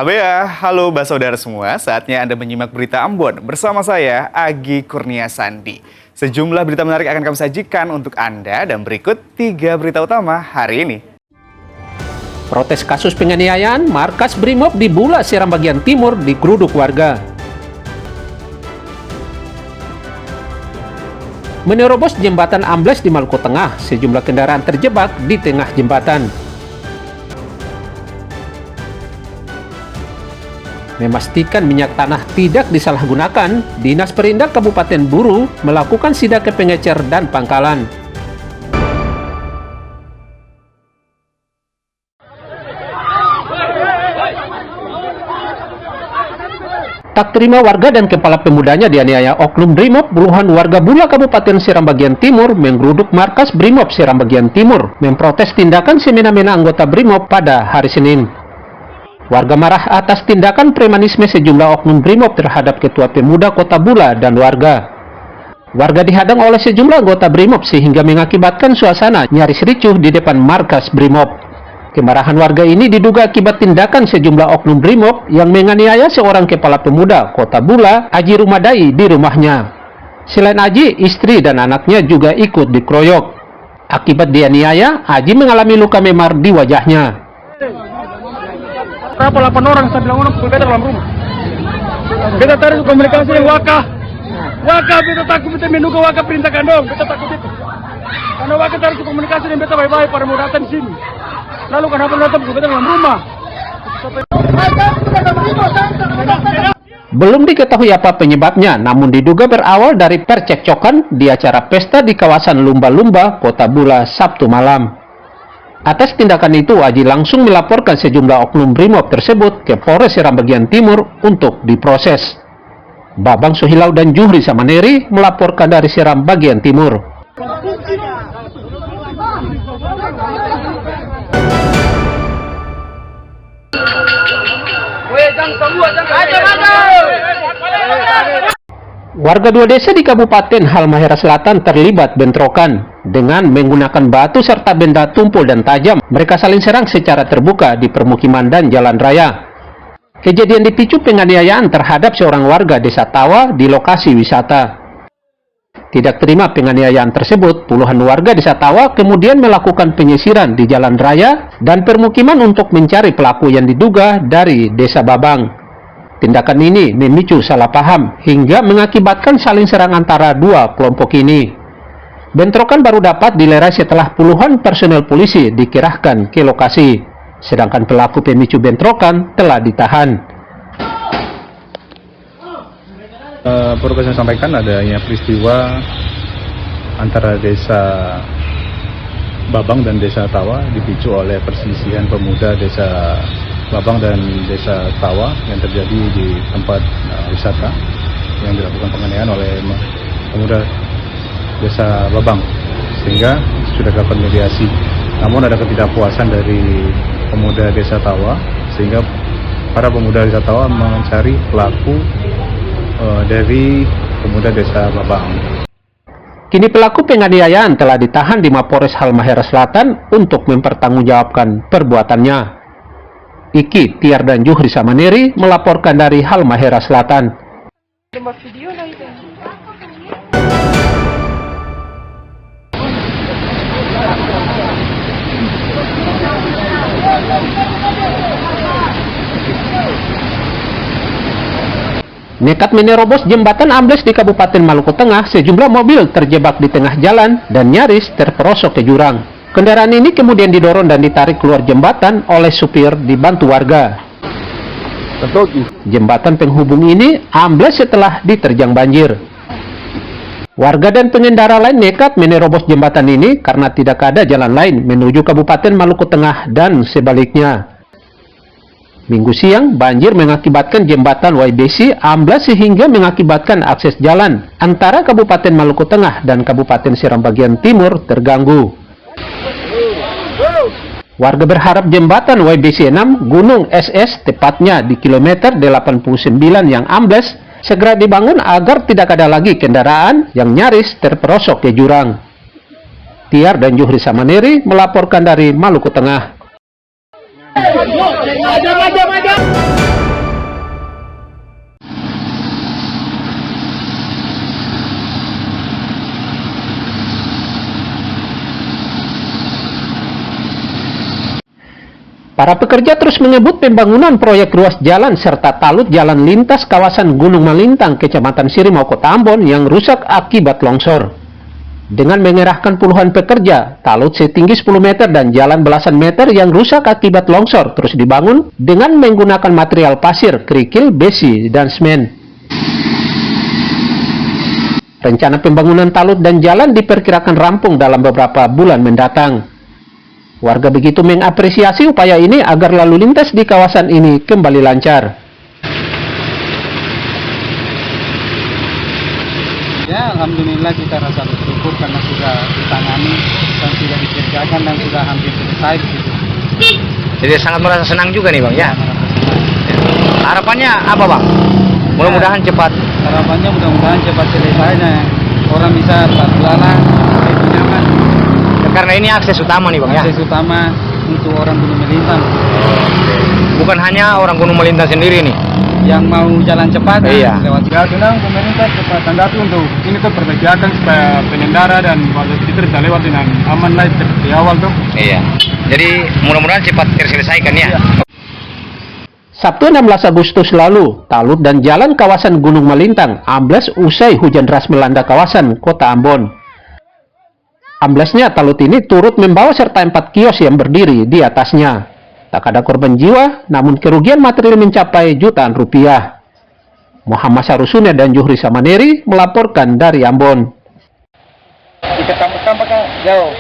Habea, halo saudara semua, saatnya Anda menyimak berita Ambon bersama saya, Agi Kurnia Sandi. Sejumlah berita menarik akan kami sajikan untuk Anda dan berikut 3 berita utama hari ini. Protes kasus penganiayaan, markas Brimob di Bula Seram bagian timur digeruduk warga. Menerobos jembatan ambles di Maluku Tengah, sejumlah kendaraan terjebak di tengah jembatan. Memastikan minyak tanah tidak disalahgunakan, Dinas Perindak Kabupaten Buru melakukan sidak ke pengecer dan pangkalan. Tak terima warga dan kepala pemudanya dianiaya oknum Brimob, puluhan warga Bula Kabupaten Seram bagian timur menggeruduk markas Brimob Seram bagian timur, memprotes tindakan semena-mena anggota Brimob pada hari Senin. Warga marah atas tindakan premanisme sejumlah oknum Brimob terhadap Ketua Pemuda Kota Bula dan warga. Warga dihadang oleh sejumlah anggota Brimob sehingga mengakibatkan suasana nyaris ricuh di depan markas Brimob. Kemarahan warga ini diduga akibat tindakan sejumlah oknum Brimob yang menganiaya seorang kepala pemuda Kota Bula, Aji Rumadai, di rumahnya. Selain Aji, istri dan anaknya juga ikut dikeroyok. Akibat dianiaya, Aji mengalami luka memar di wajahnya. Berapa 8 orang, saya bilang orang pukul beta dalam rumah. Beta tarik komunikasi dengan Wakah. Wakah beta takut, beta menunggu Wakah perintahkan dong. Beta takut itu. Karena Wakah tarik komunikasi dengan beta baik-baik pada mau datang sini. Lalu kenapa datang pukul beta dalam rumah? Belum diketahui apa penyebabnya, namun diduga berawal dari percekcokan di acara pesta di kawasan Lumba-Lumba, Kota Bula, Sabtu malam. Atas tindakan itu, Aji langsung melaporkan sejumlah oknum Brimob tersebut ke Polres Seram bagian timur untuk diproses. Babang Sohilau dan Juhri Samaneri melaporkan dari Seram bagian timur. Warga 2 desa di Kabupaten Halmahera Selatan terlibat bentrokan. Dengan menggunakan batu serta benda tumpul dan tajam, mereka saling serang secara terbuka di permukiman dan jalan raya. Kejadian dipicu penganiayaan terhadap seorang warga desa Tawa di lokasi wisata. Tidak terima penganiayaan tersebut, puluhan warga desa Tawa kemudian melakukan penyisiran di jalan raya dan permukiman untuk mencari pelaku yang diduga dari desa Babang. Tindakan ini memicu salah paham hingga mengakibatkan saling serang antara dua kelompok ini. Bentrokan baru dapat dilerai setelah puluhan personel polisi dikerahkan ke lokasi, sedangkan pelaku pemicu bentrokan telah ditahan. Perlu saya sampaikan adanya peristiwa antara desa Babang dan desa Tawa dipicu oleh perselisihan pemuda desa Babang dan desa Tawa yang terjadi di tempat wisata yang dilakukan penganiayaan oleh pemuda desa Babang, sehingga sudah dapat mediasi. Namun ada ketidakpuasan dari pemuda desa Tawa, sehingga para pemuda desa Tawa mencari pelaku dari pemuda desa Babang. Kini pelaku penganiayaan telah ditahan di Mapores Halmahera Selatan untuk mempertanggungjawabkan perbuatannya. Iki, Tiar dan Juhri Samaneri melaporkan dari Halmahera Selatan. Nekat menerobos jembatan ambles di Kabupaten Maluku Tengah, sejumlah mobil terjebak di tengah jalan dan nyaris terperosok ke jurang. Kendaraan ini kemudian didorong dan ditarik keluar jembatan oleh supir dibantu warga. Jembatan penghubung ini ambles setelah diterjang banjir. Warga dan pengendara lain nekat menerobos jembatan ini karena tidak ada jalan lain menuju Kabupaten Maluku Tengah dan sebaliknya. Minggu siang, banjir mengakibatkan jembatan YBC amblas sehingga mengakibatkan akses jalan antara Kabupaten Maluku Tengah dan Kabupaten Seram bagian timur terganggu. Warga berharap jembatan YBC 6 Gunung SS, tepatnya di kilometer 89 yang ambles, segera dibangun agar tidak ada lagi kendaraan yang nyaris terperosok ke jurang. Tiar dan Juhri Samaneri melaporkan dari Maluku Tengah. Para pekerja terus menyebut pembangunan proyek ruas jalan serta talut jalan lintas kawasan Gunung Malintang, Kecamatan Sirimau, Kota Ambon yang rusak akibat longsor. Dengan mengerahkan puluhan pekerja, talut setinggi 10 meter dan jalan belasan meter yang rusak akibat longsor terus dibangun dengan menggunakan material pasir, kerikil, besi, dan semen. Rencana pembangunan talut dan jalan diperkirakan rampung dalam beberapa bulan mendatang. Warga begitu mengapresiasi upaya ini agar lalu lintas di kawasan ini kembali lancar. Ya, alhamdulillah kita rasa bersyukur karena sudah ditangani dan sudah dikerjakan dan sudah hampir selesai gitu. Jadi sangat merasa senang juga nih Bang ya. Harapannya apa Bang? Mudah-mudahan cepat. Harapannya mudah-mudahan cepat selesainya. Orang bisa berlalang lebih nyaman. Karena ini akses utama nih Bang ya. Akses utama untuk orang Gunung Melintang. Bukan hanya orang Gunung Melintang sendiri nih. Yang mau jalan cepat Iya. lewat. Ya senang pemerintah cepat tanggapi untuk ini tuh perbaikan supaya pengendara dan warga sekitar bisa lewat dengan aman lah seperti awal tuh. Iya. Jadi mudah-mudahan cepat terselesaikan ya. Sabtu 16 Agustus lalu, talut dan jalan kawasan Gunung Malintang ambles usai hujan deras melanda kawasan Kota Ambon. Amblesnya talut ini turut membawa serta 4 kios yang berdiri di atasnya. Tak ada korban jiwa, namun kerugian material mencapai jutaan rupiah. Muhammad Sarusune dan Juhri Samaneri melaporkan dari Ambon. Kita tambah jauh.